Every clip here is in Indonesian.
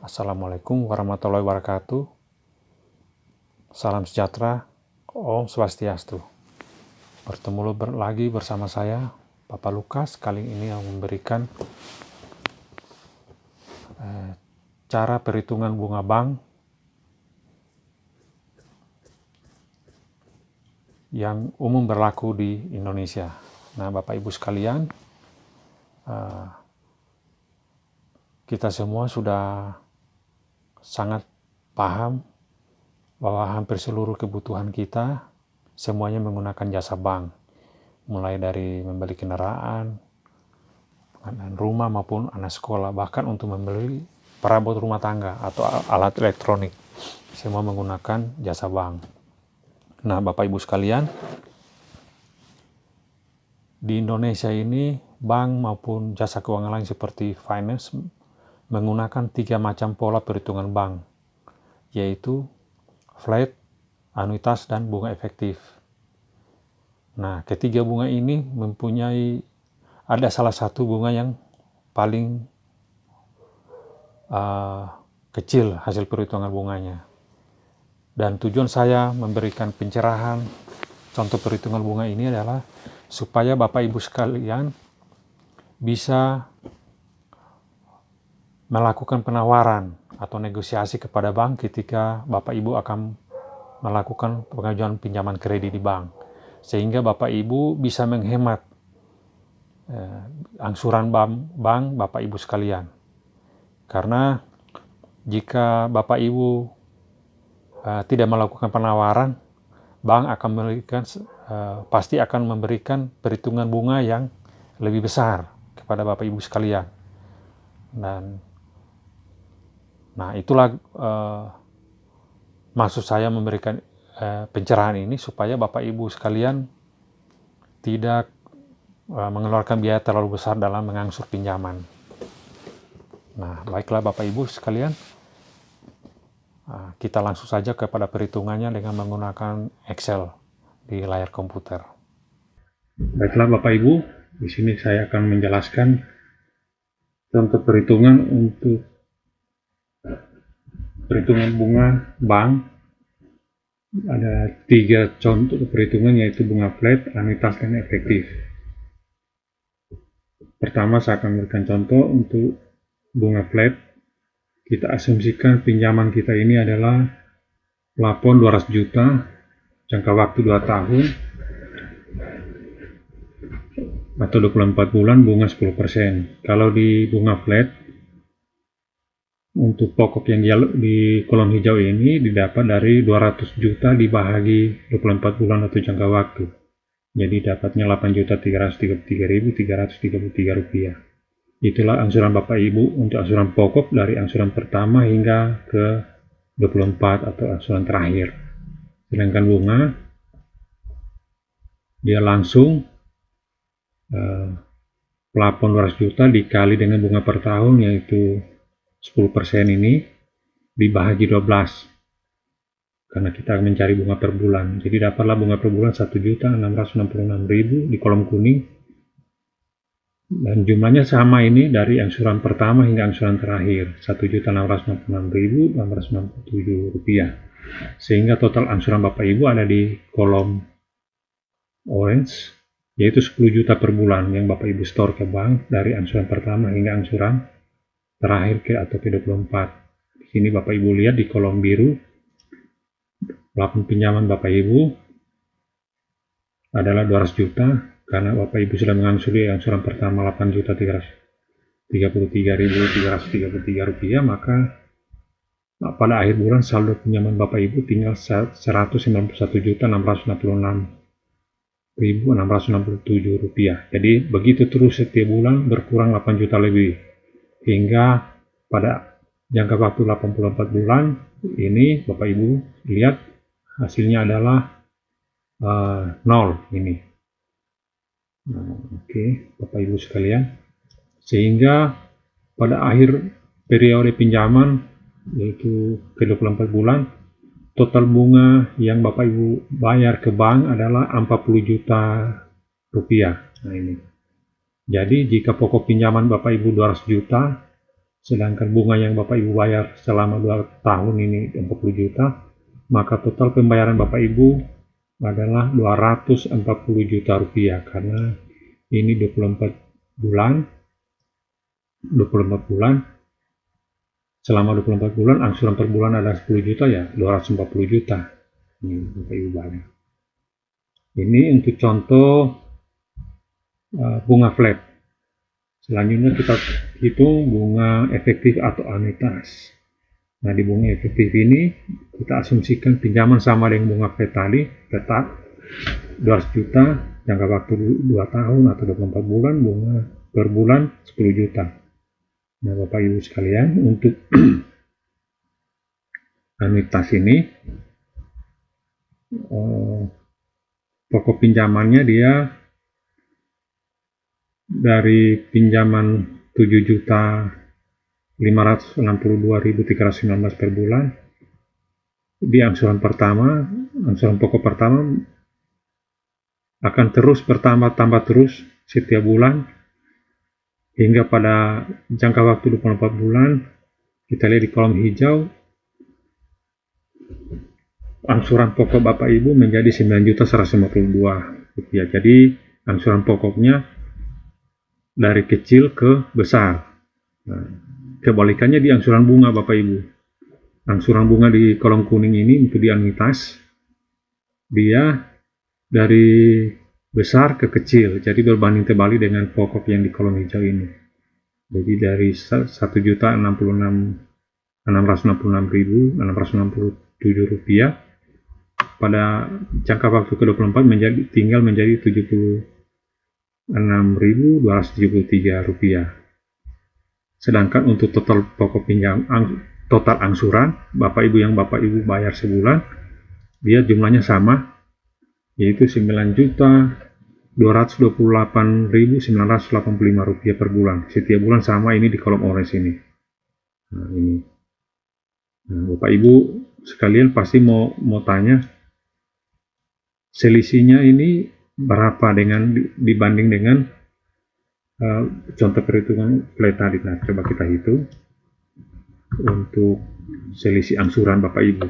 Assalamualaikum warahmatullahi wabarakatuh. Salam sejahtera, Om Swastiastu. Bertemu lagi bersama saya, Bapak Lukas, kali ini yang memberikan cara perhitungan bunga bank yang umum berlaku di Indonesia. Nah, Bapak Ibu sekalian, kita semua sudah sangat paham bahwa hampir seluruh kebutuhan kita semuanya menggunakan jasa bank, mulai dari membeli kendaraan, pengadaan rumah maupun anak sekolah, bahkan untuk membeli perabot rumah tangga atau alat elektronik, semua menggunakan jasa bank. Nah, Bapak Ibu sekalian, di Indonesia ini bank maupun jasa keuangan lain seperti finance menggunakan 3 macam pola perhitungan bank, yaitu flat, anuitas, dan bunga efektif. Nah, ketiga bunga ini ada salah satu bunga yang paling kecil hasil perhitungan bunganya. Dan tujuan saya memberikan pencerahan contoh perhitungan bunga ini adalah supaya Bapak Ibu sekalian bisa melakukan penawaran atau negosiasi kepada bank ketika Bapak Ibu akan melakukan pengajuan pinjaman kredit di bank, sehingga Bapak Ibu bisa menghemat angsuran bank Bapak Ibu sekalian. Karena jika Bapak Ibu tidak melakukan penawaran, bank akan pasti akan memberikan perhitungan bunga yang lebih besar kepada Bapak Ibu sekalian. Dan nah, itulah maksud saya memberikan pencerahan ini supaya Bapak Ibu sekalian tidak mengeluarkan biaya terlalu besar dalam mengangsur pinjaman. Nah, baiklah Bapak Ibu sekalian, kita langsung saja kepada perhitungannya dengan menggunakan Excel di layar komputer. Baiklah Bapak Ibu, di sini saya akan menjelaskan contoh perhitungan untuk perhitungan bunga bank. Ada 3 contoh perhitungan, yaitu bunga flat, anuitas, dan efektif. Pertama, saya akan memberikan contoh untuk bunga flat. Kita asumsikan pinjaman kita ini adalah plafon 200 juta, jangka waktu 2 tahun, atau 24 bulan, bunga 10%. Kalau di bunga flat, untuk pokok yang di kolom hijau ini didapat dari 200 juta dibahagi 24 bulan atau jangka waktu. Jadi dapatnya 8.333.333 rupiah. Itulah angsuran Bapak Ibu untuk angsuran pokok dari angsuran pertama hingga ke 24 atau angsuran terakhir. Sedangkan bunga, dia langsung plafon 200 juta dikali dengan bunga per tahun, yaitu 10% ini dibahagi 12, karena kita mencari bunga per bulan. Jadi dapatlah bunga per bulan 1.666.000 di kolom kuning, dan jumlahnya sama ini dari angsuran pertama hingga angsuran terakhir, 1.666.667 rupiah. Sehingga total angsuran Bapak Ibu ada di kolom orange, yaitu 10 juta per bulan yang Bapak Ibu store ke bank dari angsuran pertama hingga angsuran terakhir atau ke-24. Di sini Bapak Ibu lihat di kolom biru, plafon pinjaman Bapak Ibu adalah 200 juta, karena Bapak Ibu sudah mengangsuri angsuran pertama 8.333.333 rupiah, maka pada akhir bulan saldo pinjaman Bapak Ibu tinggal 191.666.667 rupiah. Jadi begitu terus setiap bulan berkurang 8 juta lebih, hingga pada jangka waktu 84 bulan ini Bapak Ibu lihat hasilnya adalah 0 ini. Oke, Bapak Ibu sekalian, sehingga pada akhir periode pinjaman, yaitu ke 24 bulan, total bunga yang Bapak Ibu bayar ke bank adalah 40 juta rupiah. Nah, ini. Jadi jika pokok pinjaman Bapak Ibu 200 juta, sedangkan bunga yang Bapak Ibu bayar selama 2 tahun ini 40 juta, maka total pembayaran Bapak Ibu adalah 240 juta rupiah, karena ini 24 bulan, selama 24 bulan, angsuran per bulan adalah 10 juta, ya 240 juta. Ini Bapak Ibu bayar. Ini untuk contoh bunga flat. Selanjutnya kita hitung bunga efektif atau anuitas. Nah, di bunga efektif ini kita asumsikan pinjaman sama dengan bunga flat tadi, tetap 200 juta, jangka waktu 2 tahun atau 24 bulan, bunga per bulan 10 juta. Nah, Bapak Ibu sekalian, untuk anuitas ini pokok pinjamannya dia dari pinjaman 7.562.319 per bulan. Di angsuran pokok pertama akan terus bertambah terus setiap bulan hingga pada jangka waktu 24 bulan. Kita lihat di kolom hijau, angsuran pokok Bapak Ibu menjadi 9.152 rupiah. Jadi angsuran pokoknya dari kecil ke besar. Nah, kebalikannya di angsuran bunga Bapak Ibu. Angsuran bunga di kolom kuning ini untuk di anuitas, dia dari besar ke kecil, jadi berbanding terbalik dengan pokok yang di kolom hijau ini. Jadi dari 1.666.667 rupiah pada jangka waktu ke-24 tinggal menjadi 76.273 rupiah. Sedangkan untuk total pokok total angsuran Bapak Ibu yang Bapak Ibu bayar sebulan, dia jumlahnya sama, yaitu 9.228.985 rupiah per bulan. Setiap bulan sama, ini di kolom orange ini. Nah, ini. Nah, Bapak Ibu sekalian pasti mau tanya, selisihnya ini berapa dibanding dengan contoh perhitungan flat tadi. Nah, coba kita hitung untuk selisih angsuran Bapak Ibu.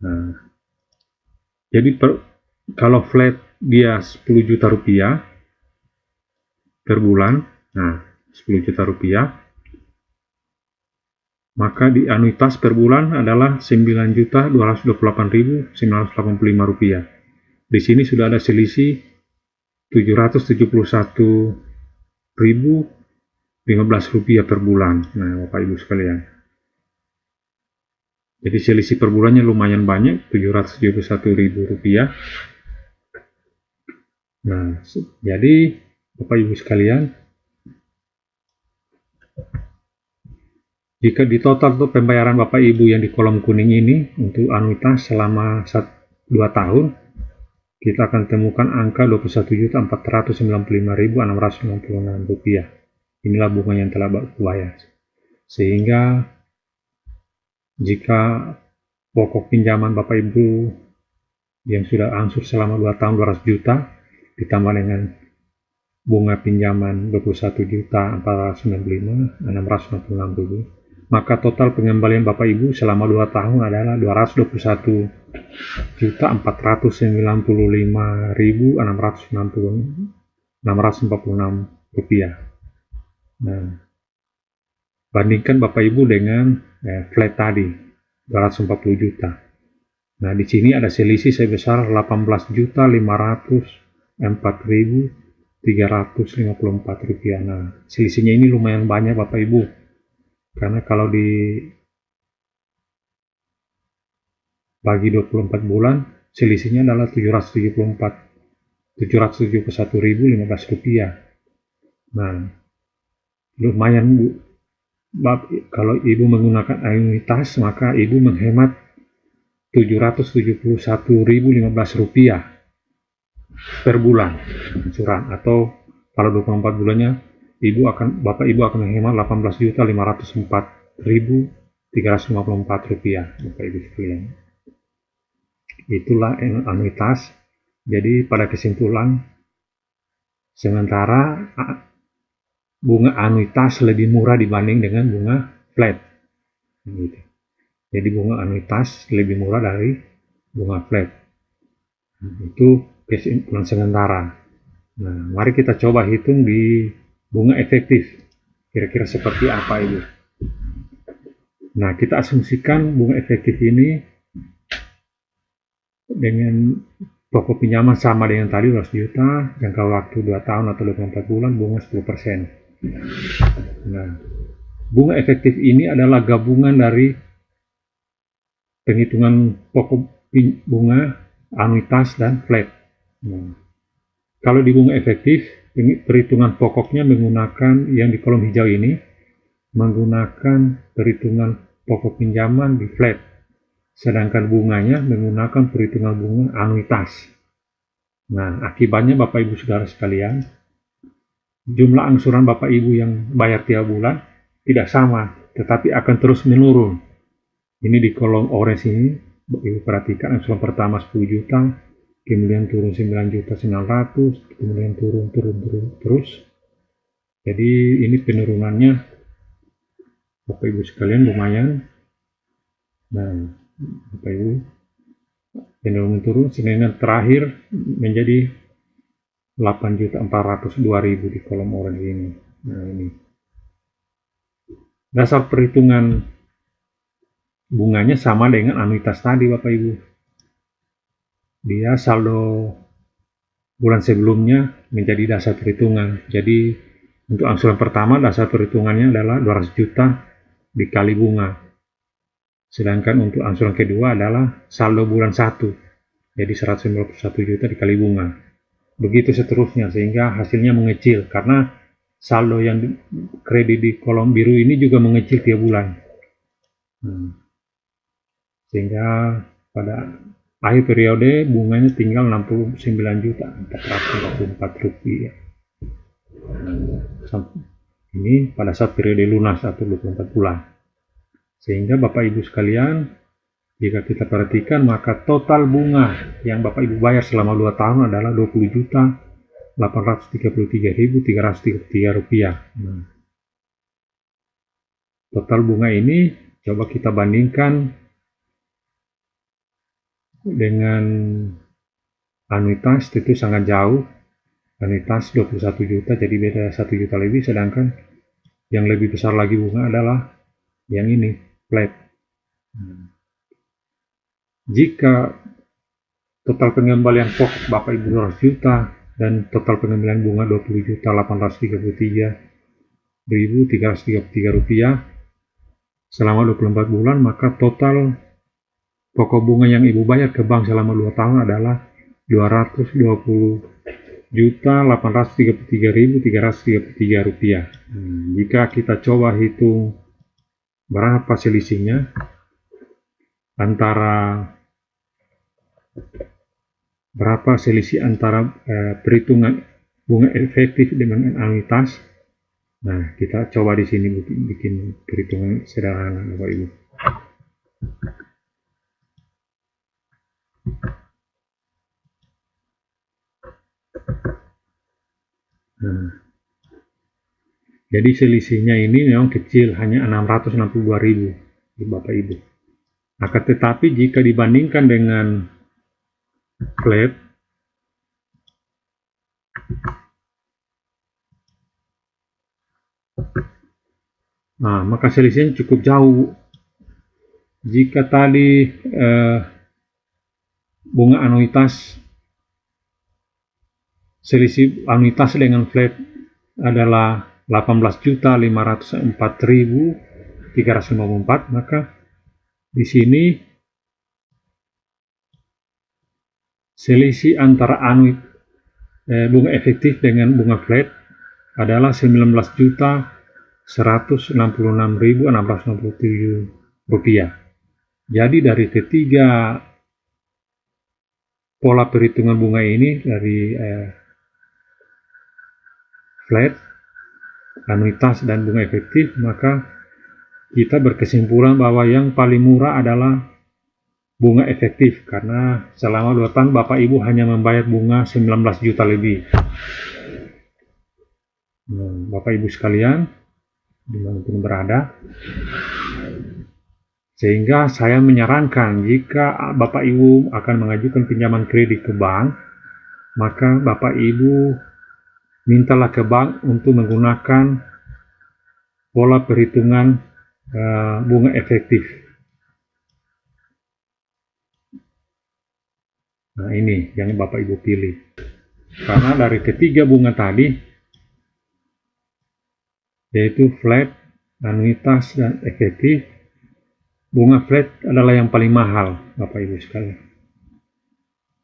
Nah, jadi kalau flat dia 10 juta rupiah per bulan, nah 10 juta rupiah, maka di anuitas per bulan adalah 9.228.985 rupiah. Di sini sudah ada selisih 771.015 rupiah per bulan. Nah, Bapak Ibu sekalian, jadi selisih per bulannya lumayan banyak, 771.000 rupiah. Nah, jadi Bapak Ibu sekalian, jika di total untuk pembayaran Bapak Ibu yang di kolom kuning ini untuk anuitas selama 2 tahun, kita akan temukan angka 21.495.696 rupiah. Inilah bunga yang telah Bapak bayar. Sehingga jika pokok pinjaman Bapak Ibu yang sudah angsur selama 2 tahun 200 juta ditambah dengan bunga pinjaman 21.495.696 rupiah, maka total pengembalian Bapak Ibu selama 2 tahun adalah 221.495.646 rupiah. Nah, bandingkan Bapak Ibu dengan flat tadi 240 juta. Nah, di sini ada selisih sebesar 18.504.354 rupiah. Nah, selisihnya ini lumayan banyak Bapak Ibu, karena kalau bagi 24 bulan selisihnya adalah 771.015 rupiah. Nah, lumayan Bu. Kalau Ibu menggunakan anuitas, maka Ibu menghemat 771.015 rupiah per bulan angsuran, atau kalau 24 bulannya Bapak Ibu akan menghemat 18.504.354 rupiah, Bapak Ibu sekalian. Itulah anuitas. Jadi pada kesimpulan, sementara bunga anuitas lebih murah dibanding dengan bunga flat. Gitu. Jadi bunga anuitas lebih murah dari bunga flat. Itu kesimpulan sementara. Nah, mari kita coba hitung di bunga efektif. Kira-kira seperti apa itu? Nah, kita asumsikan bunga efektif ini dengan pokok pinjaman sama dengan tadi 200 juta, jangka waktu 2 tahun atau 24 bulan, bunga 10%. Nah, bunga efektif ini adalah gabungan dari penghitungan pokok bunga, anuitas, dan flat. Nah, kalau di bunga efektif, perhitungan pokoknya menggunakan yang di kolom hijau ini, menggunakan perhitungan pokok pinjaman di flat, sedangkan bunganya menggunakan perhitungan bunga anuitas. Nah, akibatnya Bapak Ibu Saudara sekalian, jumlah angsuran Bapak Ibu yang bayar tiap bulan tidak sama, tetapi akan terus menurun. Ini di kolom orange ini, Bapak Ibu perhatikan angsuran pertama 10 juta, kemudian turun 9.900.000, kemudian turun terus. Jadi ini penurunannya Bapak Ibu sekalian lumayan. Nah, Bapak Ibu, penurunannya turun sehingga terakhir menjadi 8.402.000 di kolom orange ini. Nah, ini dasar perhitungan bunganya sama dengan anuitas tadi Bapak Ibu. Dia saldo bulan sebelumnya menjadi dasar perhitungan. Jadi untuk angsuran pertama dasar perhitungannya adalah 200 juta dikali bunga. Sedangkan untuk angsuran kedua adalah saldo bulan 1. Jadi 151 juta dikali bunga. Begitu seterusnya sehingga hasilnya mengecil karena saldo yang kredit di kolom biru ini juga mengecil tiap bulan. Sehingga pada akhir periode bunganya tinggal 69.444 rupiah. Ini pada saat periode lunas atau 24 bulan. Sehingga Bapak Ibu sekalian, jika kita perhatikan maka total bunga yang Bapak Ibu bayar selama 2 tahun adalah 20.833.333 rupiah. Total bunga ini coba kita bandingkan dengan anuitas, itu sangat jauh. Anuitas 21 juta, jadi beda 1 juta lebih, sedangkan yang lebih besar lagi bunga adalah yang ini, flat. Jika total pengembalian pokok Bapak Ibu 200 juta dan total pengembalian bunga 20.833.333 rupiah selama 24 bulan, maka total pokok bunga yang Ibu bayar ke bank selama 2 tahun adalah 220.833.333 rupiah. Jika kita coba hitung berapa selisihnya antara perhitungan bunga efektif dengan anuitas. Nah, kita coba di sini bikin perhitungan sederhana Bapak Ibu. Jadi selisihnya ini memang kecil, hanya 662.000 Bapak Ibu. Akan tetapi jika dibandingkan dengan flat, maka selisihnya cukup jauh. Jika tadi bunga anuitas, selisih anuitas dengan flat adalah 18.504.354, maka di sini selisih antara bunga efektif dengan bunga flat adalah 19.166.667 rupiah. Jadi dari ketiga pola perhitungan bunga ini, dari flat, anuitas, dan bunga efektif, maka kita berkesimpulan bahwa yang paling murah adalah bunga efektif, karena selama 2 tahun Bapak Ibu hanya membayar bunga 19 juta lebih. Bapak Ibu sekalian, dimanapun berada, sehingga saya menyarankan jika Bapak Ibu akan mengajukan pinjaman kredit ke bank, maka Bapak Ibu mintalah ke bank untuk menggunakan pola perhitungan bunga efektif. Nah, ini yang Bapak Ibu pilih. Karena dari ketiga bunga tadi, yaitu flat, anuitas, dan efektif, bunga flat adalah yang paling mahal, Bapak Ibu sekalian.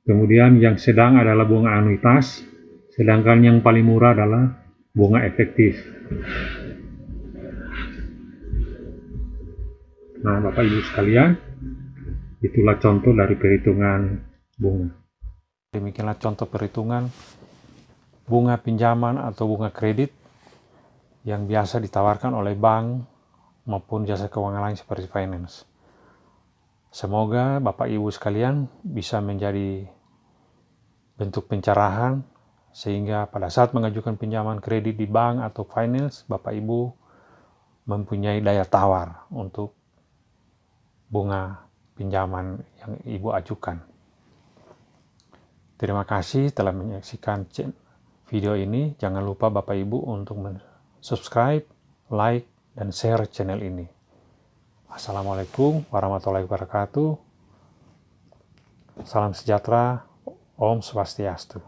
Kemudian yang sedang adalah bunga anuitas, sedangkan yang paling murah adalah bunga efektif. Nah, Bapak Ibu sekalian, itulah contoh dari perhitungan bunga. Demikianlah contoh perhitungan bunga pinjaman atau bunga kredit yang biasa ditawarkan oleh bank maupun jasa keuangan lain seperti finance. Semoga Bapak Ibu sekalian bisa menjadi bentuk pencerahan sehingga pada saat mengajukan pinjaman kredit di bank atau finance, Bapak Ibu mempunyai daya tawar untuk bunga pinjaman yang Ibu ajukan. Terima kasih telah menyaksikan video ini. Jangan lupa Bapak Ibu untuk subscribe, like, dan share channel ini. Assalamualaikum warahmatullahi wabarakatuh. Salam sejahtera. Om Swastiastu.